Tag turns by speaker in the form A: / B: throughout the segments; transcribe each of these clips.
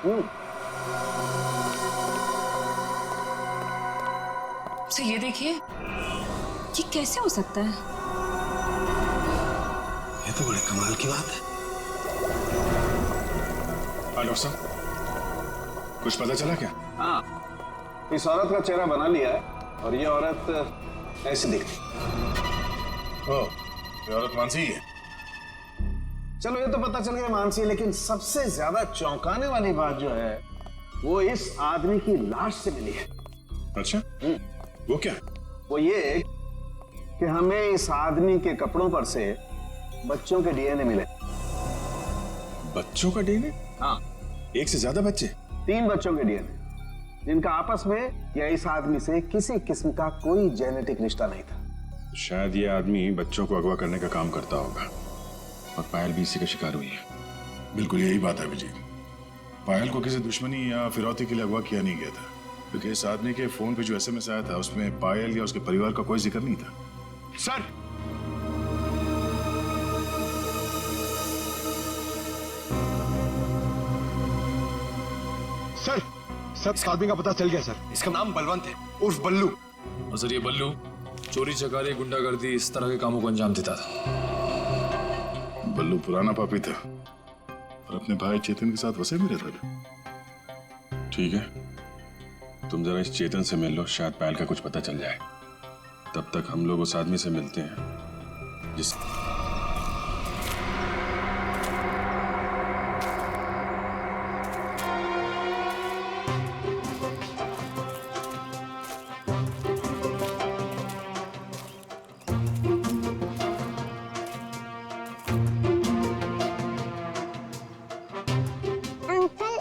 A: तो ये देखिए, ये कैसे हो सकता है?
B: ये तो बड़े कमाल की बात है।
C: डॉक्टर साहब, कुछ पता चला क्या?
B: हाँ, इस औरत का चेहरा बना लिया है और ये औरत ऐसी दिखती।
C: ओह, ये औरत मानसी ही है।
B: चलो ये तो पता चल गया मानसी है, लेकिन सबसे ज्यादा चौंकाने वाली बात जो है वो इस आदमी की लाश से मिली है।
C: अच्छा, वो क्या?
B: वो ये कि हमें इस आदमी के कपड़ों पर से बच्चों के डीएनए मिले।
C: बच्चों का डीएनए?
B: हाँ,
C: एक से ज्यादा बच्चे?
B: 3 बच्चों के डीएनए, जिनका आपस में या इस आदमी से किसी किस्म का कोई जेनेटिक रिश्ता नहीं था।
C: शायद ये आदमी बच्चों को अगवा करने का काम करता होगा और पायल भी इसी का शिकार हुई है। बिल्कुल यही बात है अभिजीत। पायल को किसी दुश्मनी या फिरौती के लिए अगवा किया नहीं गया था, क्योंकि इस आदमी के फोन पे जो एसएमएस आया था उसमें पायल या उसके परिवार का कोई जिक्र नहीं था।
D: सर, सर इस आदमी का पता चल गया सर। इसका नाम बलवंत है, उर्फ बल्लू।
E: और सर ये बल्लू चोरी चकारी गुंडागर्दी इस तरह के कामों को अंजाम देता था।
C: बल्लू पुराना पापी था और अपने भाई चेतन के साथ वैसे भी रहता था। ठीक है, तुम जरा इस चेतन से मिल लो, शायद पायल का कुछ पता चल जाए। तब तक हम लोग उस आदमी से मिलते हैं जिस
F: अंकल,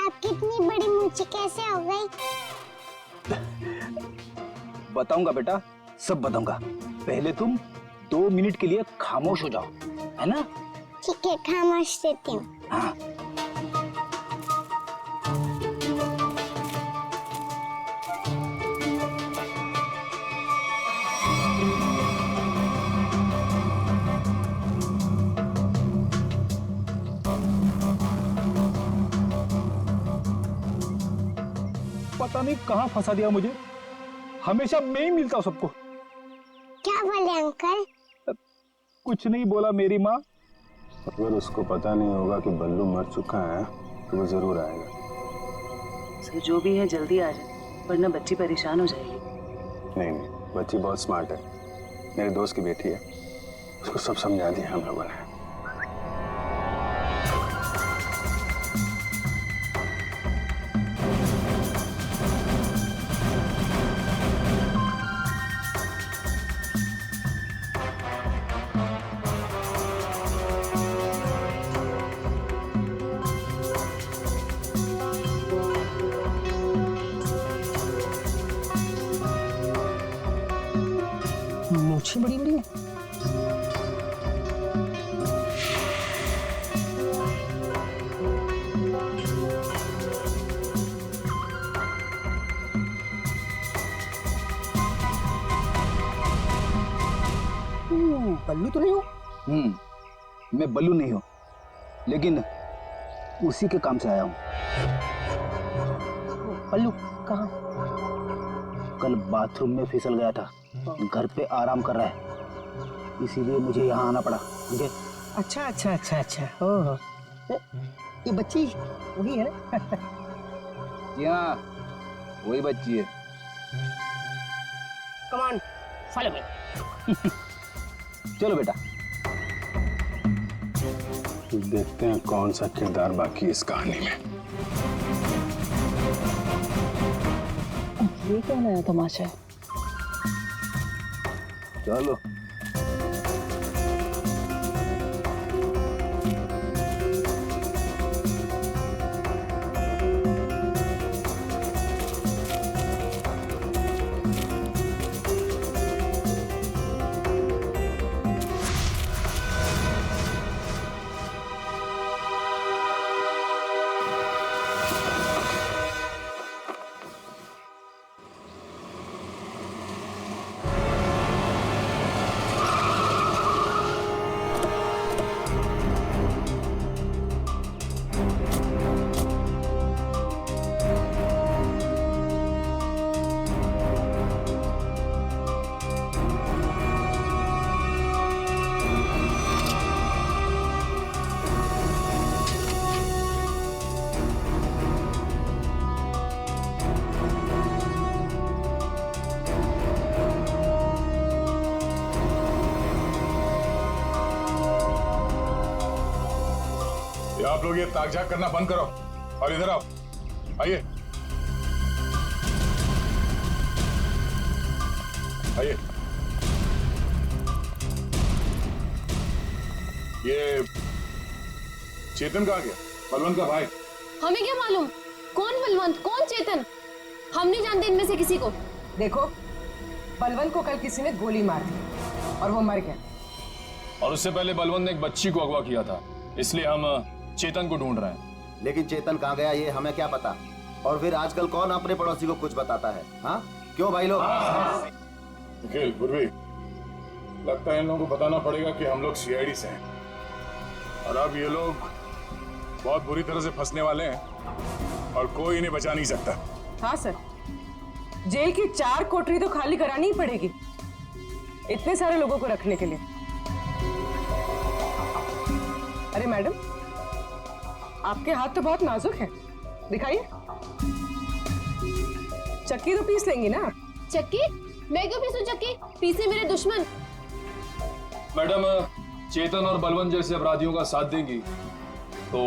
F: आपकी इतनी बड़ी मूंछें कैसे हो गई?
G: बताऊंगा बेटा, सब बताऊंगा। पहले तुम 2 मिनट के लिए खामोश हो जाओ, है ना?
F: ठीक है, खामोश रहती हूँ।
G: हाँ। पता नहीं कहाँ फंसा दिया मुझे। हमेशा मैं ही मिलता हूँ सबको।
F: क्या बोले अंकल?
G: कुछ नहीं बोला मेरी माँ।
B: अगर उसको पता नहीं होगा कि बल्लू मर चुका है तो वो जरूर आएगा।
A: सर जो भी है जल्दी आ जाए, वरना बच्ची परेशान हो जाएगी।
B: नहीं नहीं, बच्ची बहुत स्मार्ट है, मेरे दोस्त की बेटी है, उसको सब समझा दिया हम लोगों ने।
G: मूछें बड़ी बड़ी है। बल्लू तो नहीं हो? मैं बल्लू नहीं हूँ, लेकिन उसी के काम से आया हूँ। बल्लू कहाँ? कल बाथरूम में फिसल गया था, घर पे आराम कर रहा है, इसीलिए मुझे यहाँ आना पड़ा। मुझे
H: अच्छा अच्छा अच्छा अच्छा, ओह, ये बच्ची वही है ना?
G: जी हाँ, वही बच्ची है।
H: Come on, follow me.
G: चलो बेटा।
B: देखते हैं कौन सा किरदार बाकी है इस कहानी में।
A: ये क्या नया तमाशा है?
G: चलो।
C: आप लोग ये ताक-झाक करना बंद करो और इधर आओ। आइए आइए। ये चेतन कहाँ गया? बलवंत का भाई।
I: हमें क्या मालूम कौन बलवंत कौन चेतन, हम नहीं जानते इनमें से किसी को।
J: देखो, बलवंत को कल किसी ने गोली मार दी और वो मर गया।
E: और उससे पहले बलवंत ने एक बच्ची को अगवा किया था, इसलिए हम चेतन को ढूंढ रहे हैं।
K: लेकिन चेतन कहाँ गया ये हमें क्या पता। और फिर आजकल कौन अपने पड़ोसी को कुछ बताता है? हाँ क्यों भाई लोग?
C: निखिल, गुरवी, लगता है इन लोगों को बताना पड़ेगा कि हम लोग सीआईडी से हैं और अब ये लोग बहुत बुरी तरह से फंसने वाले हैं और कोई इन्हें बचा नहीं सकता।
J: हाँ सर, जेल की 4 कोठरी तो खाली करानी ही पड़ेगी इतने सारे लोगों को रखने के लिए। अरे मैडम, आपके हाथ तो बहुत नाजुक है, दिखाइए। चक्की तो पीस लेंगी ना?
I: चक्की? मैं क्यों पीसूं चक्की? पीसे मेरे दुश्मन।
E: मैडम, चेतन और बलवंत जैसे अपराधियों का साथ देंगी तो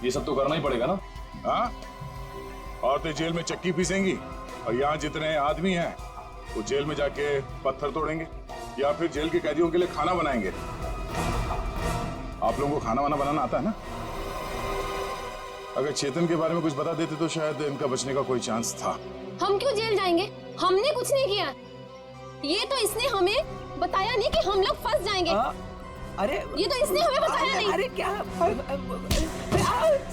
E: ये सब तो करना ही पड़ेगा ना।
C: हाँ, औरतें जेल में चक्की पीसेंगी और यहाँ जितने आदमी हैं वो जेल में जाके पत्थर तोड़ेंगे या फिर जेल के कैदियों के लिए खाना बनाएंगे। आप लोगों को खाना वाना बनाना आता है ना? अगर चेतन के बारे में कुछ बता देते तो शायद इनका बचने का कोई चांस था।
I: हम क्यों जेल जाएंगे? हमने कुछ नहीं किया। ये तो इसने हमें बताया नहीं कि हम लोग फंस जाएंगे।
J: अरे
I: ये तो इसने हमें बताया नहीं।
J: अरे क्या?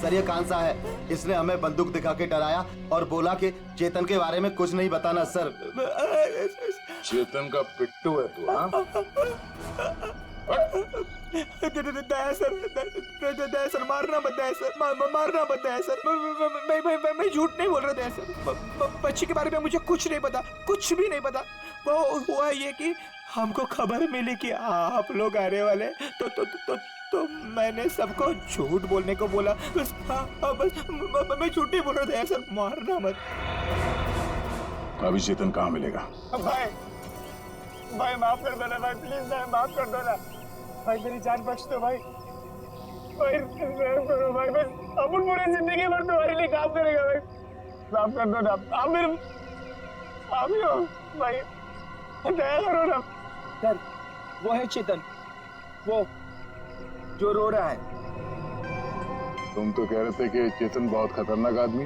K: सर ये कांसा है, इसने हमें बंदूक दिखा के डराया और बोला कि चेतन के बारे में कुछ नहीं बताना। सर
C: चेतन का पिट्टू है तू? हाँ,
D: दया सर, दया सर, मारना मत दया सर, मारना मत दया सर। मैं झूठ नहीं बोल रहा दया सर। बच्ची के बारे में मुझे कुछ नहीं पता, कुछ भी नहीं पता। वो हुआ ये कि हमको खबर मिली कि आप लोग आने वाले, तो मैंने सबको झूठ बोलने को बोला। बस मैं झूठ नहीं बोल रहा दया सर, मारना मत।
C: अभी चेतन कहाँ मिलेगा?
D: भाई माफ कर दो ना भाई, प्लीज भाई माफ कर दो ना भाई, मेरी जान बख्श दो भाई। भाई करो भाई, बस अपन पूरी जिंदगी भर तुम्हारे लिए काम करेगा भाई, माफ कर दो ना। आप मेरे आप ही हो भाई, दया करो ना। सर वो है चेतन, वो जो रो रहा है।
C: तुम तो कह रहे थे कि चेतन बहुत खतरनाक आदमी,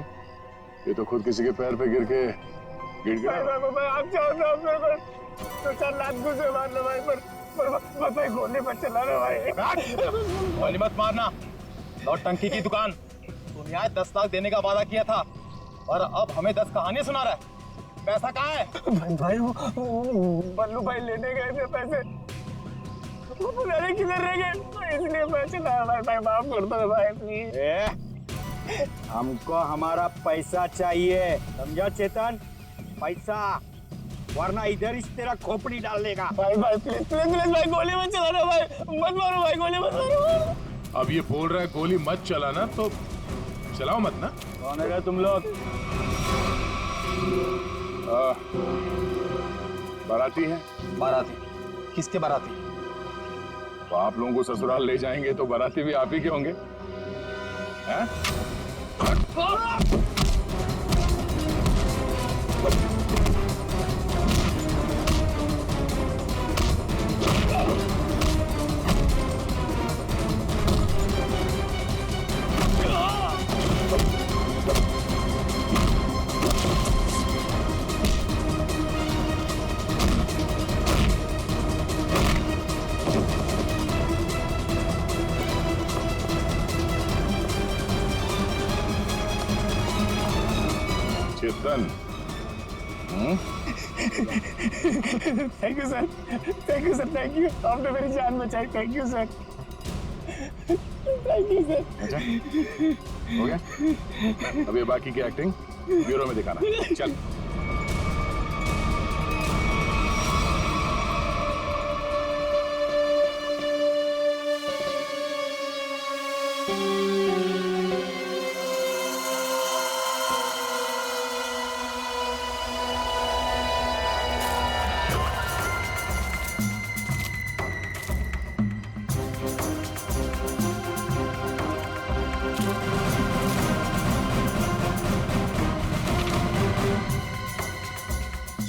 C: ये तो खुद किसी के पैर पे गिर के गिड़गिड़ा।
D: भाई आप चाहो तो आप मेरे को 2-4 लाख गुस्से मार लो भाई, पर भाई गोली मत चला रहा भाई।
K: गोली मत मारना, नौटंकी की दुकान। तुम यहाँ 10 लाख देने का वादा किया था और अब हमें 10 कहानियां सुना रहा है। पैसा कहाँ है?
D: भाई वो बल्लू भाई लेने गए थे पैसे, वो पता नहीं किधर रह गए, इसलिए मैं चला भाई। भाई माफ कर दो भाई प्लीज।
G: हमको हमारा पैसा चाहिए, समझा चेतन? पैसा, वरना इधर इस तेरा खोपड़ी डाल देगा।
D: भाई प्लीज प्लीज प्लीज भाई, गोली मत चलाना भाई, मत मारो भाई, गोली मत मारो।
C: अब ये बोल रहा है गोली मत चलाना, तो चलाओ मत ना।
G: कौन है तुम लोग?
C: बाराती है।
K: बाराती? किसके बाराती?
C: तो आप लोगों को ससुराल ले जाएंगे तो बाराती भी आप ही के होंगे, हैं? Chetan,
D: thank you sir, thank you sir, thank you. आपने मेरी जान बचाई, thank you sir, thank you sir.
C: अच्छा हो गया? अब ये बाकी की एक्टिंग ब्यूरो में दिखाना। चल।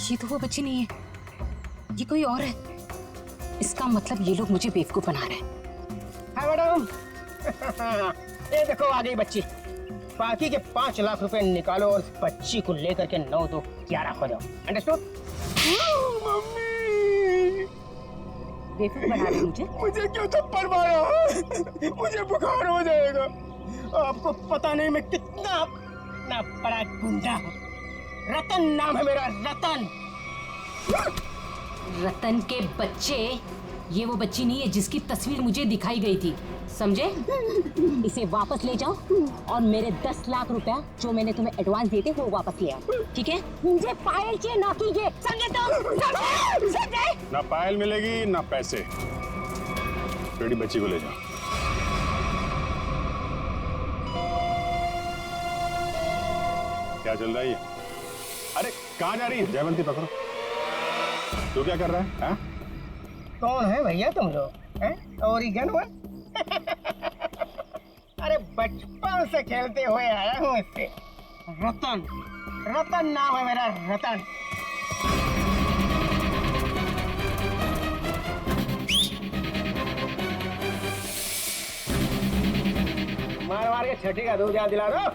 J: ये तो वो बच्ची नहीं है, ये कोई और है। इसका मतलब ये लोग मुझे बेवकूफ बना रहे हैं।
H: हाँ मैडम, ये देखो आ गई बच्ची। बाकी के 5 लाख रुपए निकालो और बच्ची को लेकर के 9 2 11 हो जाओ। अंडरस्टूड?
J: बेवकूफ बना रहे मुझे।
H: मुझे क्यों थप्पड़ मारा? मुझे बुखार हो जाएगा। आपको पता नहीं मैं कितना बड़ा गुंडा हूँ। रतन नाम है मेरा, रतन।
J: रतन के बच्चे, ये वो बच्ची नहीं है जिसकी तस्वीर मुझे दिखाई गई थी, समझे? इसे वापस ले जाओ और मेरे 10 लाख रुपया जो मैंने तुम्हें एडवांस दिए थे वो वापस ले आओ, ठीक है? मुझे पायल चाहिए, ना कीजिए, समझे तुम? समझे?
C: ना पायल मिलेगी ना पैसे। बेटी बच्ची को ले जाओ। क्या चल रहा है ये? अरे कहाँ जा रही है? जयवंती पकड़ो। तू क्या कर रहा है? हाँ?
H: कौन है भैया तुम लोग? ओरिगन हुआ? अरे बचपन से खेलते हुए आया हूँ इससे। रतन, रतन नाम है मेरा, रतन। मार मार के छठी का दूध याद दिला दो।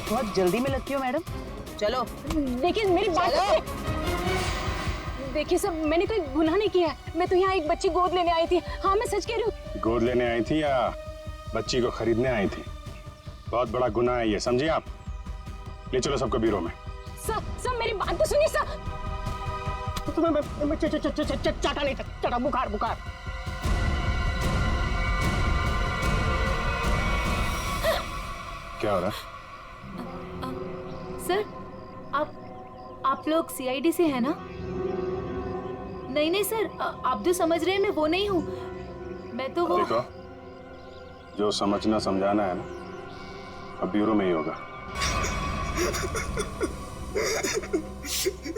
A: बहुत जल्दी में लगती हो मैडम, चलो।
J: देखिए मेरी बात, देखिए सर, मैंने कोई गुनाह नहीं किया है। मैं तो यहाँ एक बच्ची गोद लेने आई थी। हाँ मैं सच कह रही हूँ।
C: गोद लेने आई थी या बच्ची को खरीदने आई थी? बहुत बड़ा गुनाह है ये, समझिए आप। ले चलो सबको ब्यूरो में।
J: सर मेरी बात तो सुनिए सर।
H: चाटा नहीं, चाटा, बुखार बुखार।
C: क्या हो रहा है?
I: सर आप लोग सीआईडी से हैं ना? नहीं नहीं सर, आप जो समझ रहे हैं मैं वो नहीं हूँ। मैं तो वो
C: देखो, जो समझना समझाना है ना, अब ब्यूरो में ही होगा।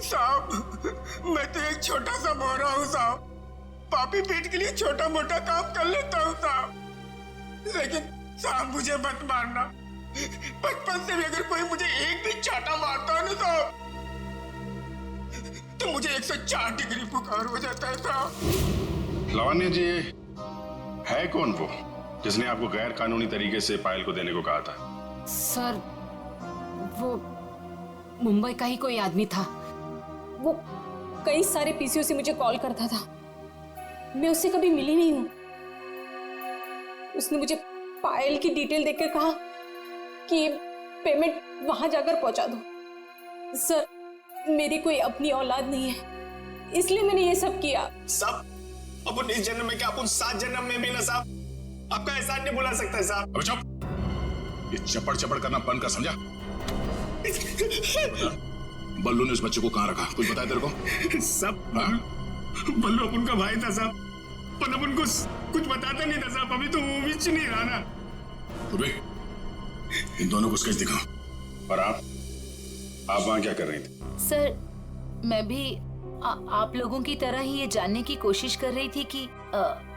H: साहब, मैं तो एक छोटा सा बोरा हूँ साहब। पापी पेट के लिए छोटा मोटा काम कर लेता हूँ साहब। लेकिन साहब मुझे मत मारना। बचपन से भी अगर कोई मुझे एक भी चाटा मारता है ना साहब, तो मुझे 104 डिग्री बुखार हो जाता है साहब।
C: लावण्य जी, है कौन वो जिसने आपको गैर कानूनी तरीके से पायल को देने को कहा था?
J: सर वो मुंबई का ही कोई आदमी था। वो कई सारे पीसीओ से मुझे कॉल करता था। मैं उससे कभी मिली नहीं हूँ। उसने मुझे पायल की डिटेल देकर कहा कि पेमेंट वहां जाकर पहुंचा दो। सर मेरी कोई अपनी औलाद नहीं है, इसलिए मैंने ये सब किया।
K: साहब, अपन इस जन्म में क्या, अपन 7 जन्म में भी ना साहब आपका एहसान नहीं भुला सकता है साहब।
C: अब चुप, ये चपड़ चपड़ करना बंद कर, समझा? बल्लू ने उस बच्चे को कहाँ रखा, कुछ बताया तेरे को?
K: सब बल्लू अपन का भाई था साहब, पर अपन को कुछ बताता नहीं था साहब। अभी तो वो भी नहीं रहा ना।
C: इन दोनों को स्केच दिखा। और आप वहां क्या कर रही थी?
I: सर मैं भी आप लोगों की तरह ही ये जानने की कोशिश कर रही थी कि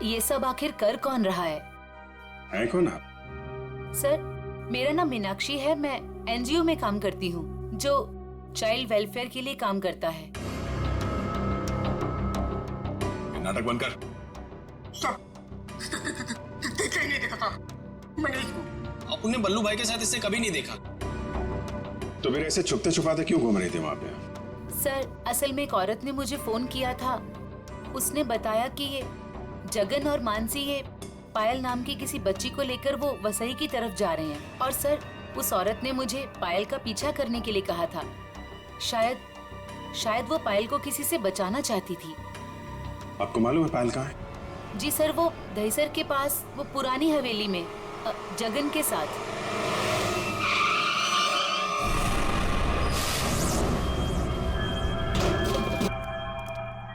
I: ये सब आखिर कर कौन रहा है
C: कौन आप?
I: सर मेरा नाम मीनाक्षी है। मैं एनजीओ में काम करती हूँ जो चाइल्ड वेलफेयर के लिए काम करता है।
C: नाटक बंद कर।
K: देखा ही नहीं देखा था मैंने इसको।
L: आपने बल्लू भाई के साथ इससे कभी नहीं देखा।
C: तो फिर ऐसे छुपते छुपाते क्यों घूम रही थी वहां पे?
I: सर असल में एक औरत ने मुझे फोन किया था। उसने बताया कि ये जगन और मानसी ये पायल नाम की किसी बच्ची को लेकर वो वसई की तरफ जा रहे हैं। और सर उस औरत ने मुझे पायल का पीछा करने के लिए कहा था। शायद वो पायल को किसी से बचाना चाहती थी।
C: आपको मालूम है पायल कहाँ है?
I: जी सर, वो दहीसर के पास वो पुरानी हवेली में जगन के साथ।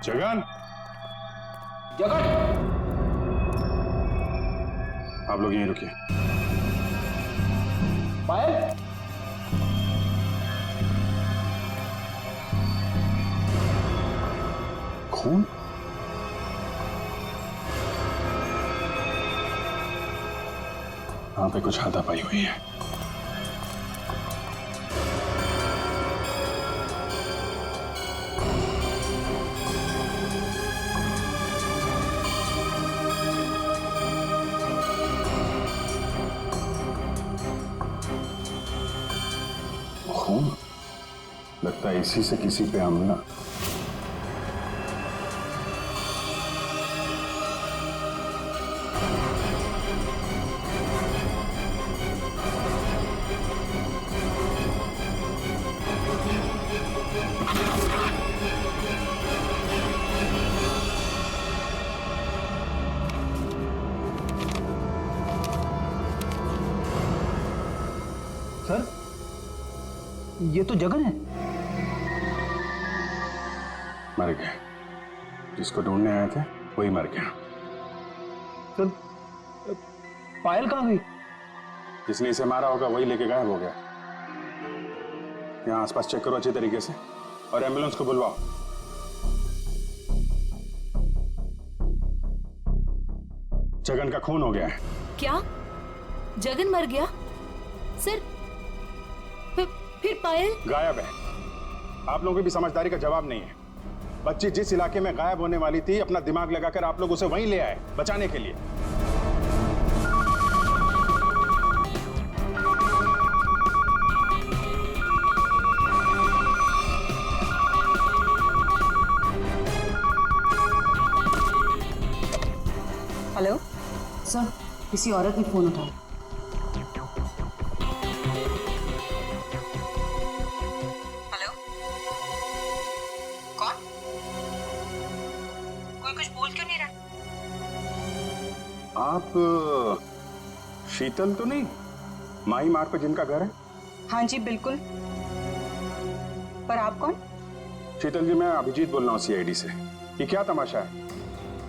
C: जगन,
D: जगन,
C: आप लोग यहीं रुकिए।
D: पायल,
C: खून? यहाँ पे कुछ हाथापाई हुई है। खून? लगता है इसी से किसी पे हमला।
G: सर, ये तो जगन है।
C: मर गया। जिसको ढूंढने आए थे वही मर गया।
G: सर, पायल कहाँ गई?
C: जिसने इसे मारा होगा वही लेके गायब हो गया। यहाँ आसपास चेक करो अच्छे तरीके से और एम्बुलेंस को बुलवाओ। जगन का खून हो गया है।
I: क्या? जगन मर गया? सर, फिर पायल
C: गायब है। आप लोगों की भी समझदारी का जवाब नहीं है। बच्ची जिस इलाके में गायब होने वाली थी, अपना दिमाग लगाकर आप लोग उसे वहीं ले आए बचाने के लिए।
A: हेलो सर, किसी औरत ने फोन उठाया।
M: हेलो, कौन? कोई कुछ बोल क्यों नहीं रहा?
C: आप शीतल तो नहीं? माही मार्ग पे जिनका घर है?
M: हाँ जी बिल्कुल। पर आप कौन?
C: शीतल जी, मैं अभिजीत बोल रहा हूँ सीआईडी से। ये क्या तमाशा है?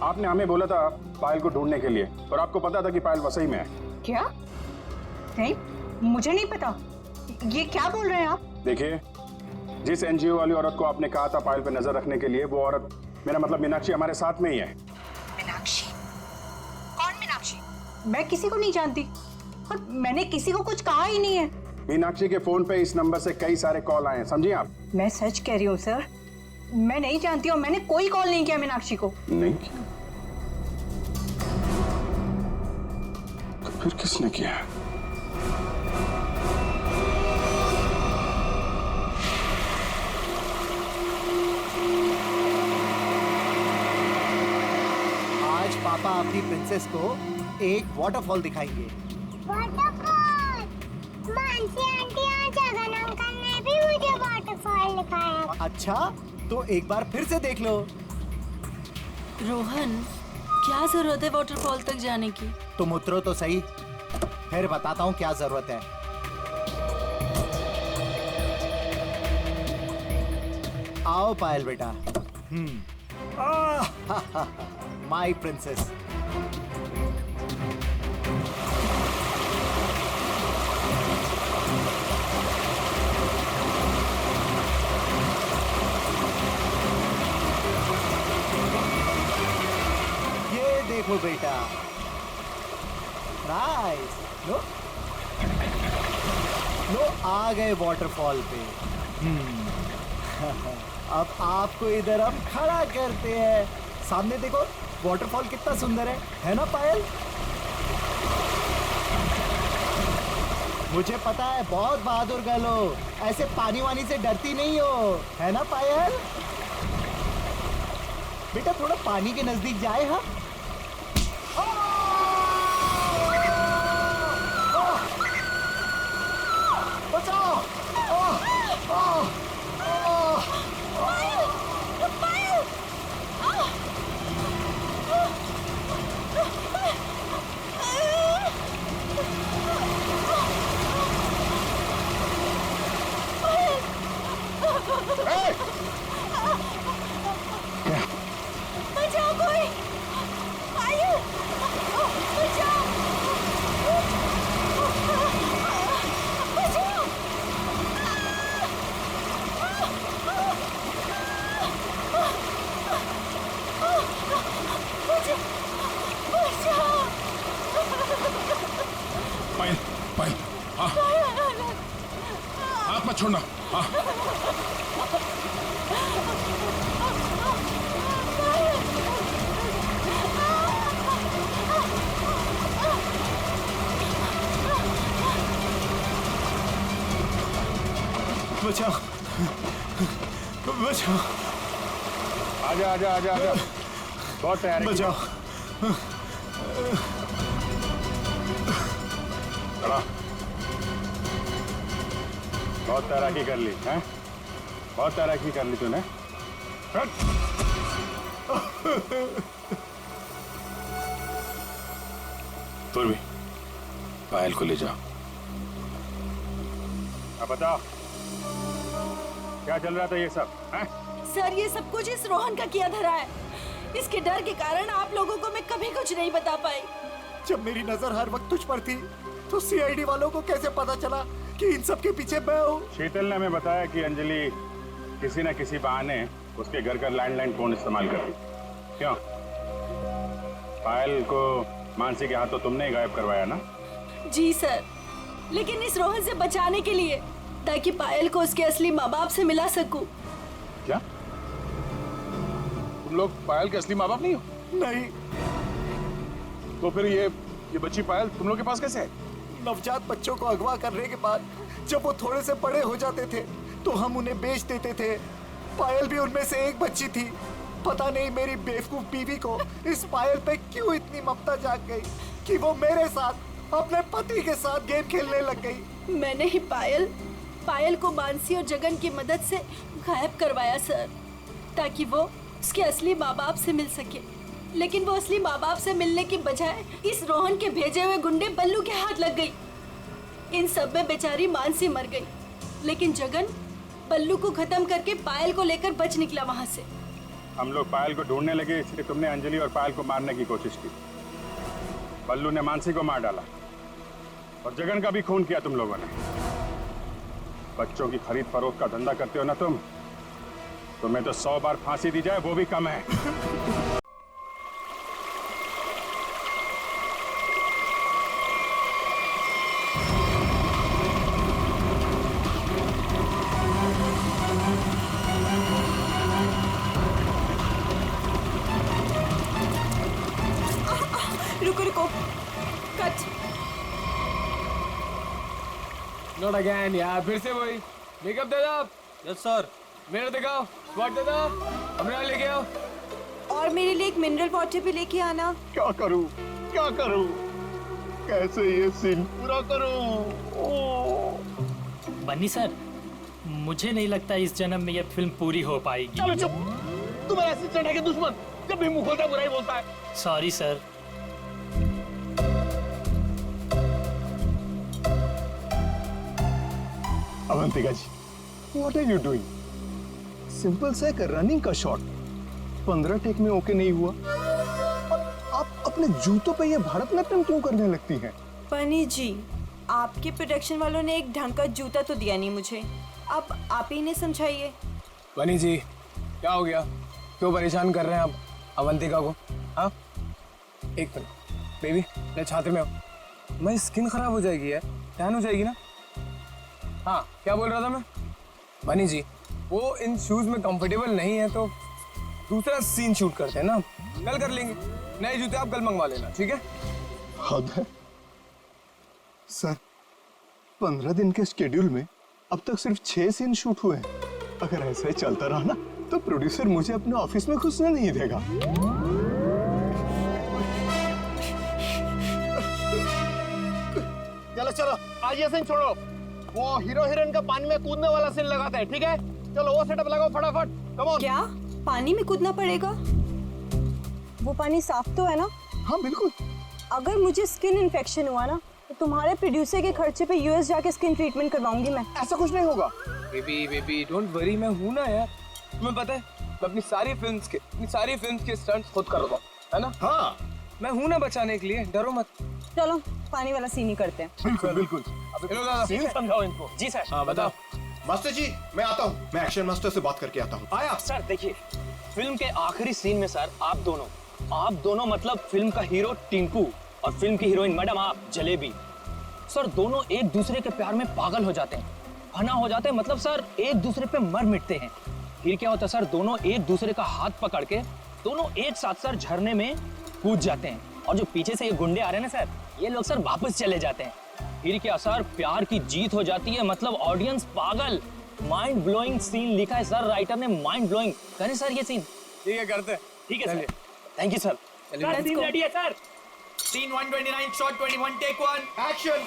C: आपने हमें बोला था पायल को ढूंढने के लिए और आपको पता था कि पायल वसई में है।
M: क्या? नहीं, मुझे नहीं पता। ये क्या बोल रहे हैं आप?
C: देखिए, जिस एनजीओ वाली औरत को आपने कहा था पायल पे नजर रखने के लिए, वो औरत, मेरा मतलब मीनाक्षी, हमारे साथ में ही है।
M: मीनाक्षी? कौन मीनाक्षी? मैं किसी को नहीं जानती और मैंने किसी को कुछ कहा ही नहीं है।
C: मीनाक्षी के फोन पे इस नंबर से कई सारे कॉल आए हैं, समझिए आप।
M: मैं सच कह रही हूँ सर, मैं नहीं जानती और मैंने कोई कॉल नहीं किया मीनाक्षी को।
C: नहीं किया? तो फिर किसने किया?
K: आज पापा अपनी प्रिंसेस को एक वाटरफॉल दिखाएंगे।
F: वाटरफॉल? मानसी आंटी और जगन अंकल ने भी मुझे वाटरफॉल दिखाया।
K: अच्छा, तो एक बार फिर से देख लो।
J: रोहन, क्या जरूरत है वाटरफॉल तक जाने की?
K: तुम उतरो तो सही, फिर बताता हूँ क्या जरूरत है। आओ पायल बेटा। My princess. ये देखो बेटा, नाइस। लो लो, आ गए वाटरफॉल पे। अब आपको इधर हम खड़ा करते हैं। सामने देखो, वाटरफॉल कितना सुंदर है ना पायल? मुझे पता है बहुत बहादुर गर्ल हो, ऐसे पानी वानी से डरती नहीं हो, है ना पायल? बेटा थोड़ा पानी के नजदीक जाए। हाँ, बचाओ।
F: बचाओ कोई! पायल! बचाओ! बचाओ!
C: हाथ मत छोड़ना। हाँ।
D: बचाओ, बचाओ।
C: आजा आजा आजा आजा, बहुत तैयार है।
D: बचाओ।
C: खड़ा। बहुत तैराकी कर ली हैं? बहुत तैराकी कर ली तूने। तुम भी पायल को ले जाओ। अब बताओ क्या चल रहा था ये सब हैं?
N: सर ये सब कुछ इस रोहन का किया धरा है। इसके डर के कारण आप लोगों को मैं कभी कुछ नहीं बता पाई।
D: जब मेरी नजर हर वक्त तुझ पर थी तो सीआईडी वालों को कैसे पता चला कि इन सब के पीछे मैं हूँ?
C: शीतल ने हमें बताया कि अंजलि किसी न किसी बहाने उसके घर का लैंडलाइन फोन इस्तेमाल करती। क्यों? पायल को मानसी के हाथों तुमने ही गायब करवाया ना?
N: जी सर, लेकिन इस रोहन से बचाने के लिए, ताकि पायल को उसके असली माँ बाप से मिला सकूं।
C: क्या तुम लोग पायल के असली माँ बाप नहीं हो?
D: नहीं।
C: तो फिर ये बच्ची पायल तुम लोग के पास कैसे है?
D: नवजात बच्चों को अगवा करने के बाद जब वो थोड़े से बड़े हो जाते थे तो हम उन्हें बेच देते थे। पायल भी उनमें से एक बच्ची थी। पता नहीं मेरी बेवकूफ बीवी को इस पायल पे क्यों इतनी ममता जाग गई कि वो मेरे साथ अपने पति के साथ गेम खेलने लग गई।
N: मैंने ही पायल को मानसी और जगन की मदद से गायब करवाया सर, ताकि वो उसके असली माँ बाप से मिल सके। लेकिन वो असली माँ बाप से मिलने की बजाय इस रोहन के भेजे हुए गुंडे बल्लू के हाथ लग गई। इन सब में बेचारी मानसी मर गई, लेकिन जगन बल्लू को खत्म करके पायल को लेकर बच निकला वहाँ से।
C: हम लोग पायल को ढूंढने लगे, इसलिए तुमने अंजलि और पायल को मारने की कोशिश की। बल्लू ने मानसी को मार डाला और जगन का भी खून किया तुम लोगों ने। बच्चों की खरीद फरोख्त का धंधा करते हो ना तुम, तुम्हें तो 100 बार फांसी दी जाए वो भी कम है।
N: रुको कट।
E: नॉट अगेन यार, फिर से वही। मेकअप दे दो। Yes sir. मेरा दिखाओ, स्पॉट दे दो। हमरा लेके आओ।
N: और मेरे लिए एक मिनरल वाटर भी लेके आना।
B: क्या करूं, क्या करूं, कैसे ये सीन पूरा करूं?
O: बन्नी सर, मुझे नहीं लगता इस जन्म में यह फिल्म पूरी हो पाएगी।
K: चलो चुप, तुम्हारा असिस्टेंट है कि दुश्मन? जब भी मुंह खोलता बुराई बोलता है।
O: Sorry sir.
B: Avantika ji, what are you doing? Simple सा एक रनिंग का शॉट 15 टेक में ओके नहीं हुआ और आप अपने जूतों पे ये भारतनाट्यम क्यों करने लगती हैं?
N: बनी जी, आपके प्रोडक्शन वालों ने एक ढंग का जूता तो दिया नहीं मुझे। अब आप ही ने समझाइए।
E: बनी जी, क्या हो गया? क्यों परेशान कर रहे हैं आप अवंतिका को? हाँ, एक मिनट बेबी, मेरे छात्र में हो। मेरी स्किन खराब हो जाएगी यार, टैन हो जाएगी ना। हाँ, क्या बोल रहा था मैं? बनी जी, वो इन शूज में कंफर्टेबल नहीं है तो दूसरा सीन शूट करते हैं ना, कल कर लेंगे। नए जूते आप कल मंगवा लेना, ठीक है?
B: हद है सर, 15 दिन के शेड्यूल में अब तक सिर्फ 6 सीन शूट हुए हैं। अगर ऐसा ही चलता रहा ना तो प्रोड्यूसर मुझे अपने ऑफिस में घुसने नहीं देगा।
K: चलो चलो, आज ये सीन छोड़ो। वो हीरो हीरोइन का पानी में कूदने वाला सीन लगाते हैं, ठीक है? चलो वो सेटअप लगाओ फटाफट। Come on.
N: क्या पानी में कूदना पड़ेगा? वो पानी साफ तो है ना?
B: हाँ बिल्कुल।
N: अगर मुझे स्किन इन्फेक्शन हुआ ना तो तुम्हारे प्रोड्यूसर के खर्चे पे यूएस जाके स्किन ट्रीटमेंट करवाऊंगी मैं।
B: ऐसा कुछ नहीं होगा।
E: बेबी डोंट वरी, मैं हूं ना यार। तुम्हें पता है, मैं अपनी सारी फिल्म्स के स्टंट्स खुद कर रहा हूं, है ना?
B: हाँ,
E: मैं हूं ना बचाने के लिए, डरो मत।
N: चलो पानी वाला सीन ही करते हैं।
B: बिल्कुल बिल्कुल।
E: चलो दादा,
K: सीन समझाओ इनको।
O: जी सर।
E: हाँ बताओ।
P: मास्टर जी, मैं आता हूँ। मैं एक्शन मास्टर से बात करके आता हूँ।
K: आया
O: सर। देखिए, फिल्म के आखिरी सीन में सर आप दोनों मतलब फिल्म का हीरो टिंकू और फिल्म की हीरोइन मैडम आप जलेबी, सर दोनों एक दूसरे के प्यार में पागल हो जाते हैं फना हो जाते हैं, मतलब सर एक दूसरे पे मर मिटते हैं। फिर क्या होता है सर, दोनों एक दूसरे का हाथ पकड़ के दोनों एक साथ सर झरने में कूद जाते हैं, और जो पीछे से ये गुंडे आ रहे हैं ना सर, ये लोग सर वापस चले जाते हैं। फिर क्या सर, प्यार की जीत हो जाती है, मतलब ऑडियंस पागल। माइंड ब्लोइंग सीन लिखा है सर राइटर ने, माइंड ब्लोइंग। करें सर ये सीन?
E: ठीक है, करते हैं।
O: ठीक है sir, thank you sir.
D: Sir scene ready है sir. Scene 129 shot 21 take 1 action.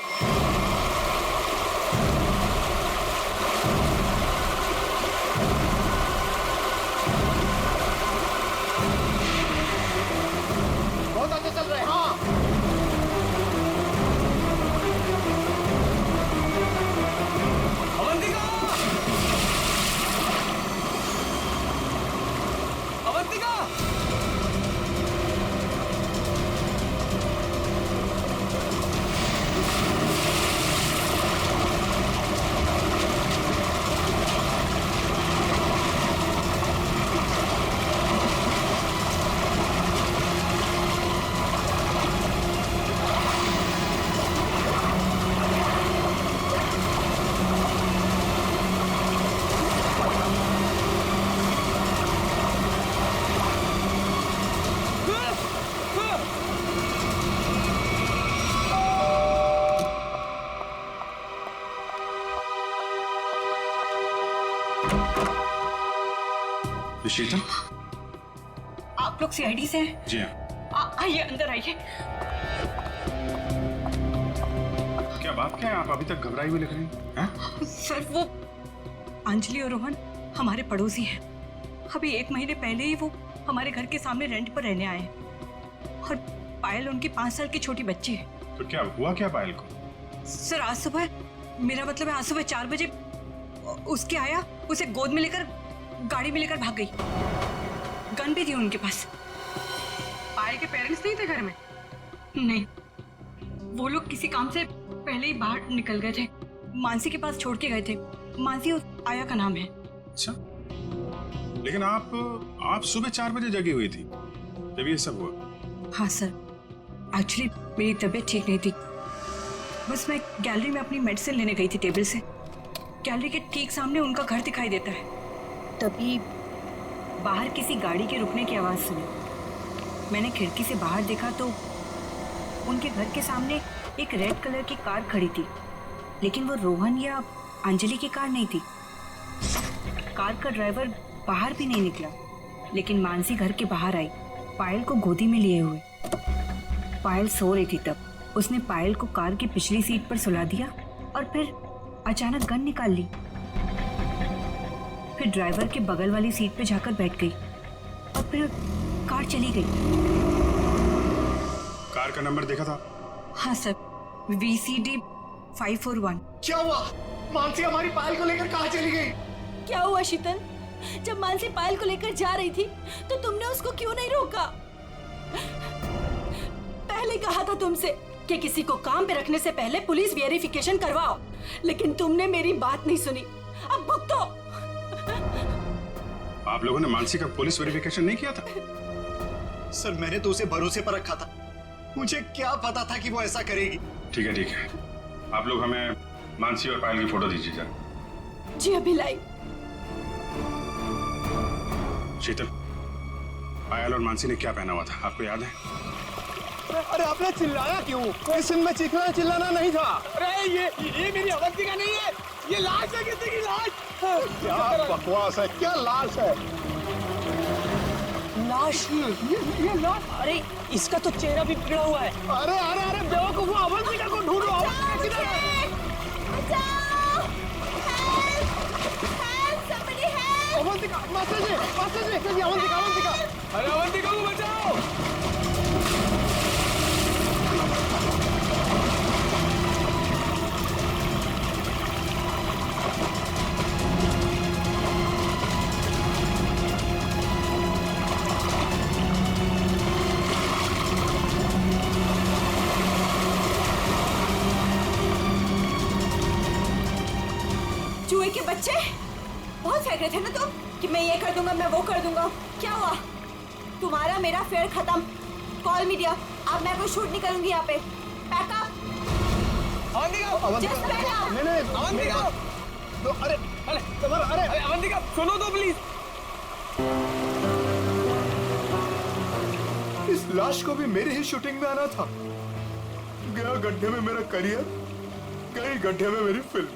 H: बहुत अच्छे चल रहे हैं। हाँ
E: अवंतिका! अवंतिका!
C: शीतल,
M: आप लोग सीआईडी से हैं?
C: जी हाँ।
M: आइए अंदर आइए।
C: क्या बात क्या है, आप अभी तक घबराई हुई लग रही हैं?
M: सर वो अंजलि और रोहन हमारे पड़ोसी हैं। अभी 1 महीने पहले ही वो हमारे घर के सामने रेंट पर रहने आए हैं, और पायल उनकी 5 साल की छोटी बच्ची है।
C: तो क्या हुआ क्या पायल को?
M: सर आज सुबह, मेरा मतलब है आज सुबह 4 बजे उसके आया, उसे गोद में लेकर गाड़ी में लेकर भाग गई। गन भी थी उनके पास। पायल के पेरेंट्स नहीं थे घर में? नहीं, वो लोग किसी काम से पहले ही बाहर निकल गए थे, मानसी के पास छोड़ के गए थे। मानसी उस आया का नाम है।
C: अच्छा, लेकिन आप सुबह 4 बजे जगी हुई थी जब ये सब हुआ?
M: हाँ सर, एक्चुअली मेरी तबीयत ठीक नहीं थी, बस मैं गैलरी में अपनी मेडिसिन लेने गई थी टेबल से। गैलरी के ठीक सामने उनका घर दिखाई देता है। तभी बाहर किसी गाड़ी के रुकने की आवाज़ सुनी। मैंने खिड़की से बाहर देखा तो उनके घर के सामने एक रेड कलर की कार खड़ी थी, लेकिन वो रोहन या अंजलि की कार नहीं थी। कार का ड्राइवर बाहर भी नहीं निकला, लेकिन मानसी घर के बाहर आई, पायल को गोदी में लिए हुए। पायल सो रही थी तब उसने पायल को कार की पिछली सीट पर सुला दिया और फिर अचानक गन निकाल ली। फिर ड्राइवर के बगल वाली सीट पर जाकर बैठ गई और फिर कार चली गई।
C: कार का नंबर देखा था?
M: हाँ सर, VCD 541।
H: क्या हुआ? मानसी हमारी पायल को लेकर कहाँ चली गई?
N: क्या हुआ शीतल? जब मानसी पायल को लेकर जा रही थी तो तुमने उसको क्यों नहीं रोका? पहले कहा था तुमसे कि किसी को काम पे रखने से पहले पुलिस वेरिफिकेशन करवाओ, लेकिन तुमने मेरी बात नहीं सुनी। अब भुगतो।
C: आप लोगों ने मानसी का पुलिस वेरिफिकेशन नहीं किया था?
P: सर मैंने तो उसे भरोसे पर रखा था, मुझे क्या पता था कि वो ऐसा करेगी।
C: ठीक है ठीक है, आप लोग हमें मानसी और पायल की फोटो दीजिए जरा।
N: जी अभी लाई।
C: शीतल, पायल और मानसी ने क्या पहना हुआ था आपको याद है?
P: अरे आपने चिल्लाया क्यों? इस सीन में चीखना चिल्लाना नहीं था।
E: अरे ये मेरी अवंतिका नहीं है, ये लाश है, किसी की लाश।
P: क्या बकवास है, क्या लाश है?
O: लाश? ये लाश? अरे इसका तो चेहरा भी बिगड़ा हुआ है।
P: अरे अरे अरे बेवकूफ, अवंतिका को ढूंढो। अवंतिका, मास्टर जी, अवंतिका।
E: अरे अवंतिका को बचाओ।
N: चूहे के बच्चे बहुत फेंक रहे थे ना तुम कि मैं ये कर दूंगा, मैं वो कर दूंगा। क्या हुआ? तुम्हारा मेरा फेयर खत्म। कॉल मीडिया, अब मैं कोई शूट नहीं करूंगी यहाँ पे। पैकअप।
E: अरे अरे अरे अवंतिका सुनो तो प्लीज।
B: इस लाश को भी मेरी ही शूटिंग में आना था। गया गड्ढे में मेरा करियर, गई गड्ढे में मेरी फिल्म।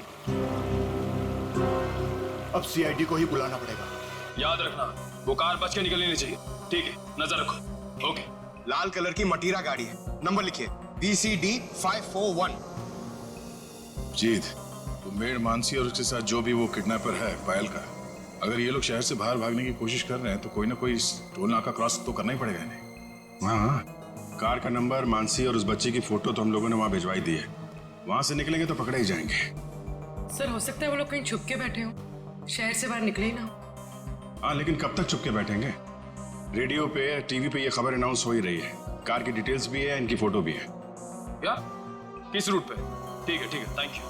B: अब सीआईडी को ही बुलाना पड़ेगा।
L: याद रखना वो कार बच के निकलनी नहीं चाहिए। ठीक है, नजर रखो। ओके।
P: लाल कलर की मटीरा गाड़ी है, नंबर लिखिए BCD 541।
C: जीत, वो मेड मानसी और उसके साथ जो भी वो किडनैपर है पायल का, अगर ये लोग शहर से बाहर भागने की कोशिश कर रहे हैं तो कोई ना कोई टोल नाका क्रॉस तो करना ही पड़ेगा इन्हें। हाँ, कार का नंबर, मानसी और उस बच्चे की फोटो तो हम लोगों ने वहां भिजवाई दी है। वहां से निकलेंगे तो पकड़े ही जाएंगे।
M: सर हो सकता है वो लोग कहीं छुप के बैठे हो, शहर से बाहर निकले ही ना।
C: हाँ, लेकिन कब तक चुप के बैठेंगे? रेडियो पे, टीवी पे ये खबर अनाउंस हो ही रही है। कार की डिटेल्स भी है, इनकी फोटो भी है।
L: या किस रूट पे? ठीक है, थैंक यू।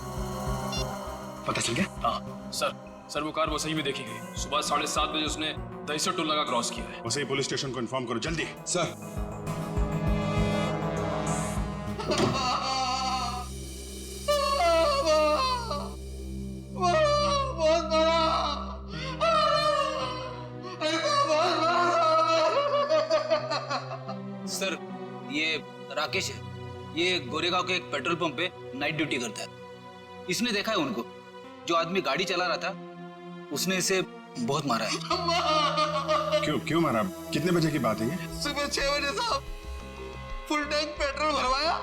P: पता चल गया?
L: हाँ सर, वो कार वो सही में देखी गई। सुबह 7:30 बजे उसने दहीसर टोल नाका क्रॉस किया है।
C: वैसे पुलिस स्टेशन को इन्फॉर्म करो जल्दी।
P: सर।
O: सर ये राकेश है, ये गोरेगांव के एक पेट्रोल पंप पे नाइट ड्यूटी करता है। इसने देखा है उनको। जो आदमी गाड़ी चला रहा था उसने इसे बहुत मारा है।
C: क्यों मारा? कितने बजे की बात है ये?
H: सुबह 6 बजे साहब। फुल टैंक पेट्रोल भरवाया,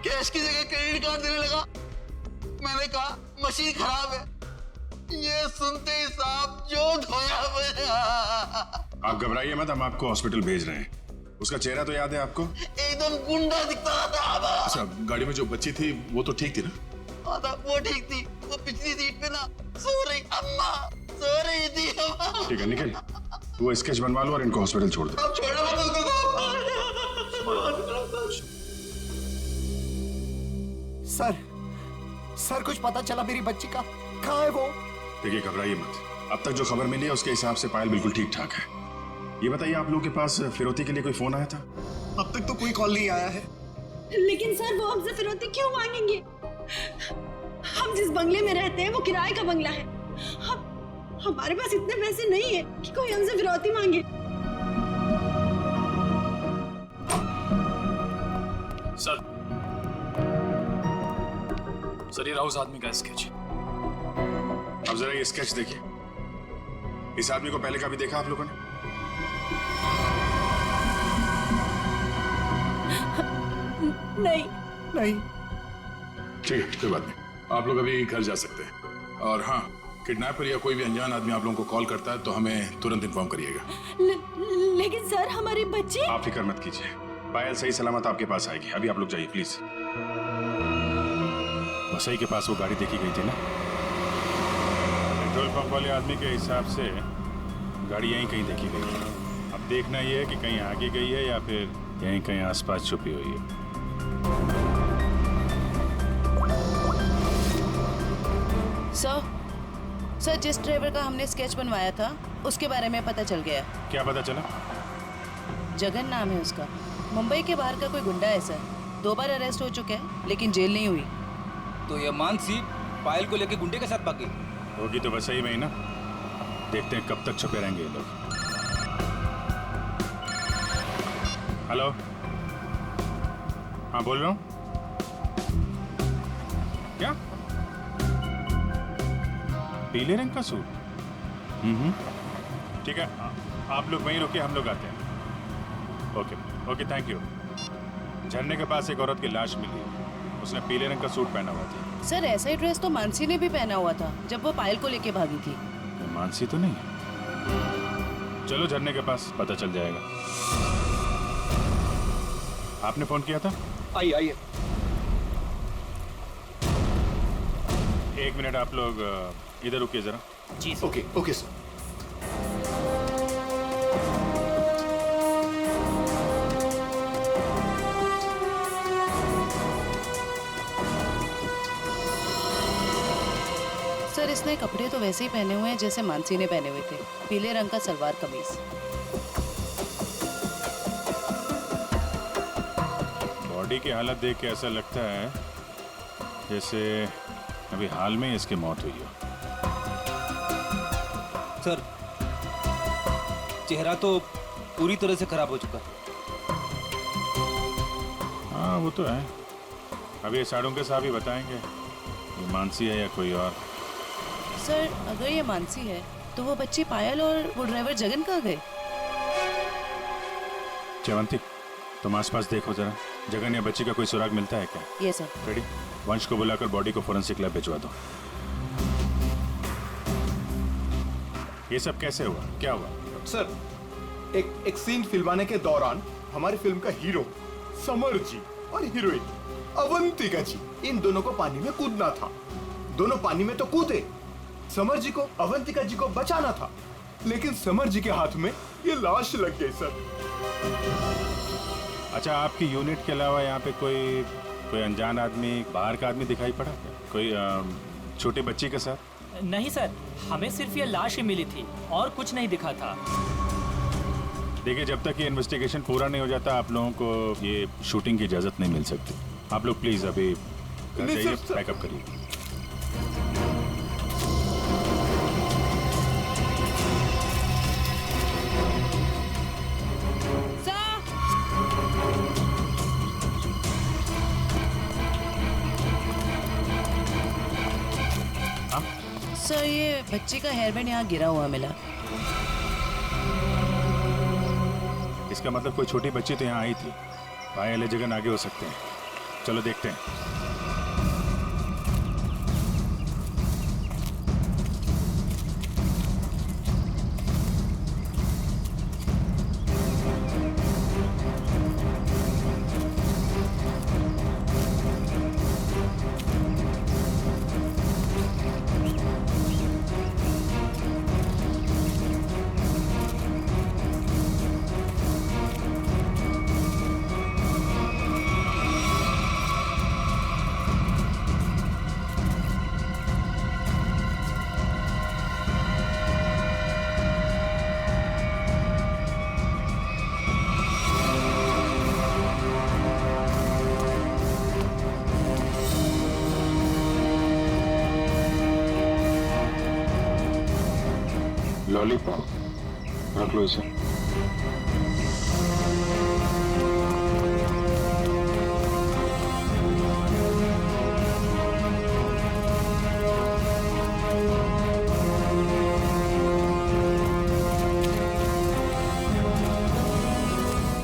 H: कैश की जगह क्रेडिट कार्ड देने लगा। मैंने कहा मशीन खराब है। ये सुनते ही साहब जो धोया मेरा।
C: आप घबराइए मत, हम आपको हॉस्पिटल भेज रहे हैं। उसका चेहरा तो याद है आपको?
H: एकदम गुंडा दिखता था।
C: अच्छा, गाड़ी में जो बच्ची थी वो तो ठीक थी ना?
H: हाँ था, वो ठीक थी। वो पिछली सीट पे ना सो रही अम्मा, सो रही थी अम्मा।
C: ठीक है, निकल। वो स्केच बनवा लो और इनको हॉस्पिटल छोड़ दो।
H: अब छोड़ो मत उसको।
D: सर कुछ पता चला मेरी बच्ची का? कहाँ है वो?
C: देखिए, घबराइए मत। अब तक जो खबर मिली है उसके हिसाब से पायल बिल्कुल ठीक ठाक है। ये बताइए, आप लोगों के पास फिरौती के लिए कोई फोन आया था?
P: अब तक तो कोई कॉल नहीं आया है।
N: लेकिन सर वो हमसे फिरौती क्यों मांगेंगे? हम जिस बंगले में रहते हैं वो किराए का बंगला है। हमारे पास इतने पैसे नहीं है कि कोई हमसे फिरौती मांगे।
L: सर ये रहा उस आदमी का स्केच।
C: अब जरा ये स्केच देखिए। इस आदमी को पहले कभी देखा आप लोगों ने?
D: नहीं।
C: ठीक है, कोई बात नहीं। आप लोग अभी घर जा सकते हैं। और हाँ, किडनैपर या कोई भी अनजान आदमी आप लोगों को कॉल करता है तो हमें तुरंत इन्फॉर्म करिएगा।
N: लेकिन सर हमारी बच्ची।
C: आप फिक्र मत कीजिए, पायल सही सलामत आपके पास आएगी। अभी आप लोग जाइए प्लीज। वसई के पास वो गाड़ी देखी गई थी ना? पेट्रोल पंप वाले आदमी के हिसाब से गाड़ी यहीं कहीं देखी गई है। अब देखना ये है कि कहीं आगे गई है या फिर यहीं कहीं आसपास छुपी हुई है।
A: सर जिस ड्राइवर का हमने स्केच बनवाया था उसके बारे में पता चल गया।
C: क्या पता चला?
A: जगन नाम है उसका। मुंबई के बाहर का कोई गुंडा है सर। 2 बार अरेस्ट हो चुका है लेकिन जेल नहीं हुई।
O: तो ये मानसी पायल को लेके गुंडे के साथ भागी
C: होगी तो वैसे ही में ही ना। देखते हैं कब तक छुपे रहेंगे ये लोग। हेलो, हाँ बोल रहा हूँ। क्या? पीले रंग का सूट? ठीक है, आप लोग वहीं रुकिए, हम लोग आते हैं। Okay, thank you. झरने के पास एक औरत की लाश मिली है। उसने पीले रंग का सूट पहना हुआ था।
A: सर ऐसा ही ड्रेस तो मानसी ने भी पहना हुआ था जब वो पायल को लेके भागी थी।
C: मानसी तो नहीं है। चलो झरने के पास, पता चल जाएगा। आपने फोन किया था?
O: आइए।
C: 1 मिनट, आप लोग इधर रुकिए जरा।
O: जी
P: ओके सर।
A: सर इसने कपड़े तो वैसे ही पहने हुए हैं जैसे मानसी ने पहने हुए थे। पीले रंग का सलवार कमीज।
C: बॉडी की हालत देख के ऐसा लगता है जैसे अभी हाल में इसकी मौत हुई हो।
Q: सर, चेहरा तो पूरी तरह से खराब हो चुका है।
C: हाँ वो तो है। अभी ये साड़ों के साहब ही बताएंगे ये मानसी है या कोई और।
A: सर अगर ये मानसी है तो वो बच्ची पायल और वो ड्राइवर जगन कहाँ गए?
C: जयवंती तुम आसपास देखो जरा, जगन या बच्ची का कोई सुराग मिलता है क्या?
A: ये सर।
C: रेडी, वंश को बुलाकर बॉडी को फोरेंसिक लैब भिजवा दो। ये सब कैसे हुआ, क्या हुआ?
D: सर एक सीन फिल्माने के दौरान हमारी फिल्म का हीरो समर जी और हीरोइन अवंतिका जी, इन दोनों को पानी में कूदना था। दोनों पानी में तो कूदे, समर जी को अवंतिका जी को बचाना था, लेकिन समर जी के हाथ में ये लाश लग गई सर।
C: अच्छा, आपकी यूनिट के अलावा यहाँ पे कोई अनजान आदमी, बाहर का आदमी दिखाई पड़ा क्या? कोई छोटी बच्ची के साथ?
R: नहीं सर, हमें सिर्फ ये लाश ही मिली थी और कुछ नहीं दिखा था।
C: देखिए, जब तक ये इन्वेस्टिगेशन पूरा नहीं हो जाता आप लोगों को ये शूटिंग की इजाजत नहीं मिल सकती। आप लोग प्लीज अभी घर जाइए, पैकअप करिए।
A: सर ये बच्ची का हेयरबैंड यहाँ गिरा हुआ मिला।
C: इसका मतलब कोई छोटी बच्ची तो यहाँ आई थी। पायल या जगन आगे हो सकते हैं, चलो देखते हैं। लॉलीपॉप रख लो इसे।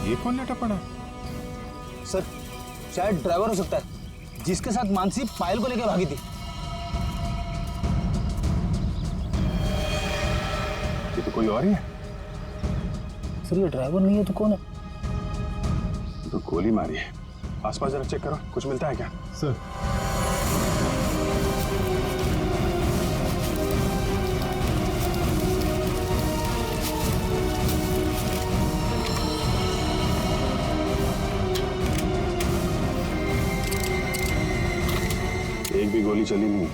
C: ये कौन लेटा पड़ा?
G: सर शायद ड्राइवर हो सकता है जिसके साथ मानसी पायल को लेकर भागी थी।
C: ये तो कोई और ही है।
G: सर ये ड्राइवर नहीं है तो कौन है?
C: तो गोली मारी है। आसपास जरा चेक करो, कुछ मिलता है क्या?
B: सर
C: एक भी गोली चली नहीं।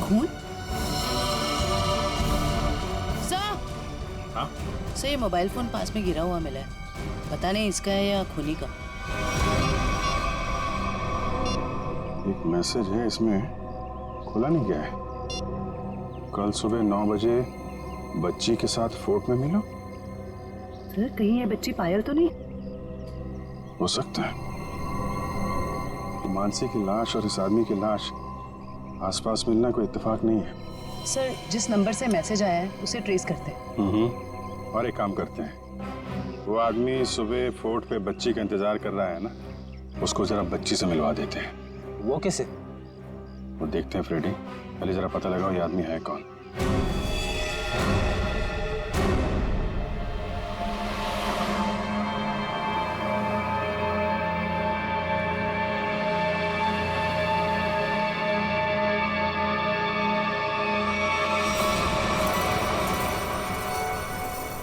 A: खून?
C: हाँ?
A: सर ये मोबाइल फोन पास में गिरा हुआ मिला है, पता नहीं इसका है या खूनी का।
C: एक मैसेज है इसमें, खुला नहीं गया है। कल सुबह 9 बजे बच्ची के साथ फोर्ट में मिलो।
A: सर कहीं ये बच्ची पायल तो नहीं?
C: हो सकता है। मानसी की लाश और इस आदमी की लाश आसपास मिलना कोई इत्तेफाक नहीं है।
A: सर जिस नंबर से मैसेज आया है उसे ट्रेस करते हैं।
C: और एक काम करते हैं, वो आदमी सुबह फोर्ट पे बच्ची का इंतजार कर रहा है ना, उसको जरा बच्ची से मिलवा देते हैं।
G: वो कैसे?
C: वो देखते हैं फ्रेडी, पहले जरा पता लगाओ ये आदमी है कौन।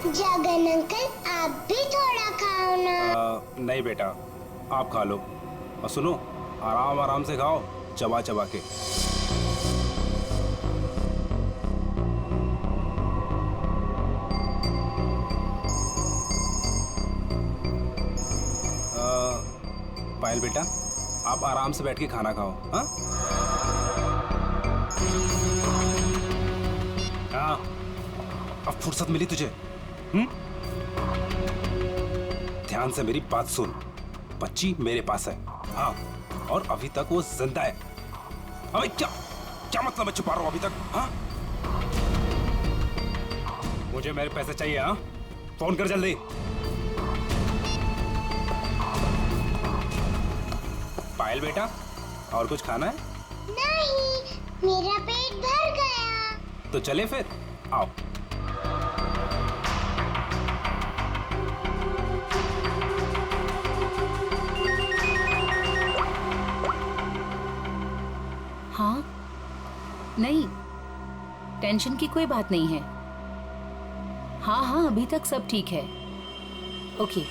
F: जगन अंकल आप भी थोड़ा खाओ ना।
Q: नहीं बेटा, आप खा लो और सुनो, आराम आराम से खाओ,
S: चबा चबा के। पायल बेटा, आप आराम से बैठ के खाना खाओ। हाँ हाँ, अब फुर्सत मिली तुझे? ध्यान से मेरी बात सुन, बच्ची मेरे पास है। हाँ, और अभी तक वो जिंदा है। अबे क्या क्या मतलब है छुपा रहा हूं अभी तक? हाँ, मुझे मेरे पैसे चाहिए। हाँ, फोन कर जल्दी। पायल बेटा, और कुछ खाना है?
F: नहीं, मेरा पेट भर गया।
S: तो चले फिर, आओ।
I: हाँ, नहीं, टेंशन की कोई बात नहीं है। हाँ हाँ, अभी तक सब ठीक है। ओके।